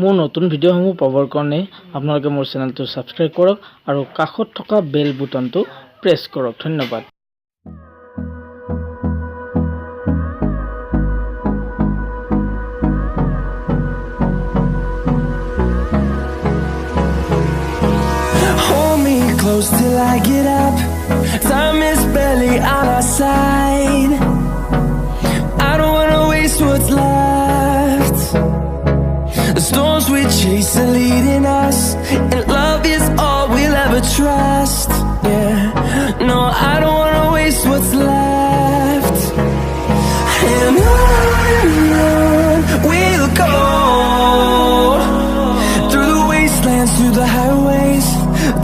মোৰ নতুন ভিডিঅ'সমূহ পাবৰ কাৰণে আপোনালোকে মোৰ চেনেলটো সাবস্ক্ৰাইব কৰক আৰু কাষত থকা বেল বুটামটো প্ৰেছ কৰক। ধন্যবাদ। Hold me close till I get up. Time is barely on our side. I don't wanna waste what's left. The storms we chase are leading us, and love is all we'll ever trust. Yeah, no, I don't wanna waste what's left. And on we'll go, through the wastelands, through the highways,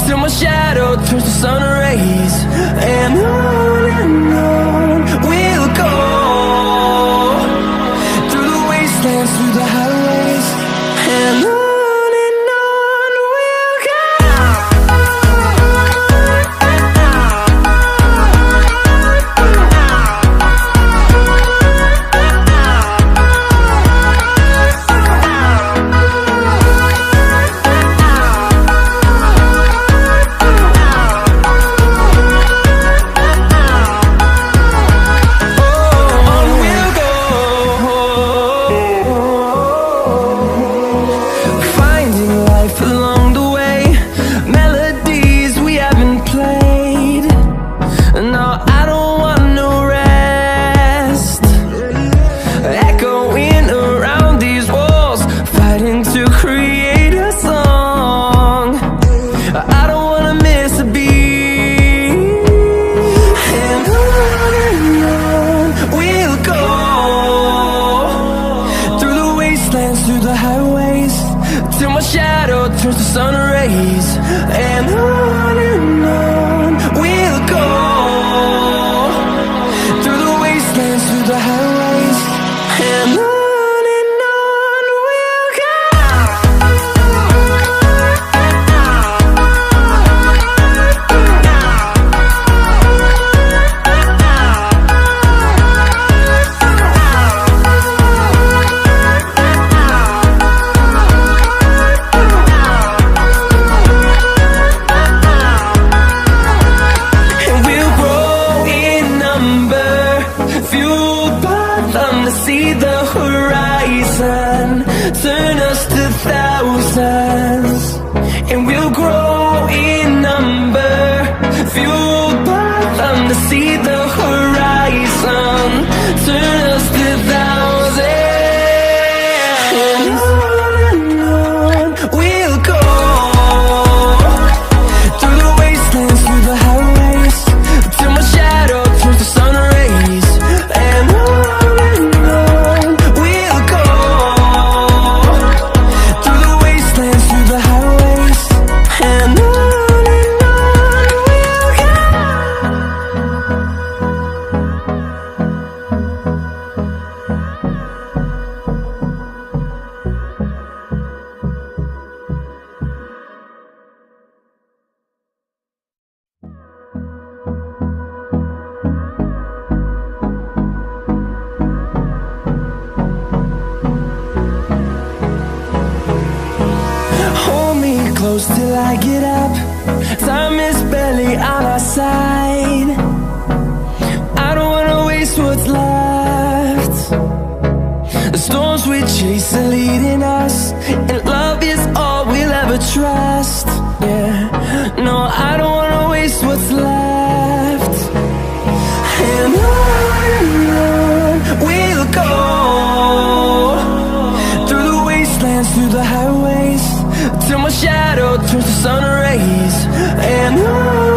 till my shadow turns to sun rays. And on we'll go, through the wastelands, through the highways, and on we'll go. Through the highways, till my shadow turns to sun rays. And on we'll go, through the wastelands, through the highways, and on we'll go. See the horizon, turn us to thousands, and we'll grow in number, fueled by them to see the horizon, turn us to thousands, and on we'll go, through the wastelands, through the highways, till my shadow turns to sun rays. And close till I get up. Time is barely on our side. I don't wanna waste what's left. The storms we chase are leading us, and love is all we'll ever trust. Yeah, no, I don't wanna waste what's left. And on we'll go, through the wastelands, through the highways, till my shadow turns to sun rays. And on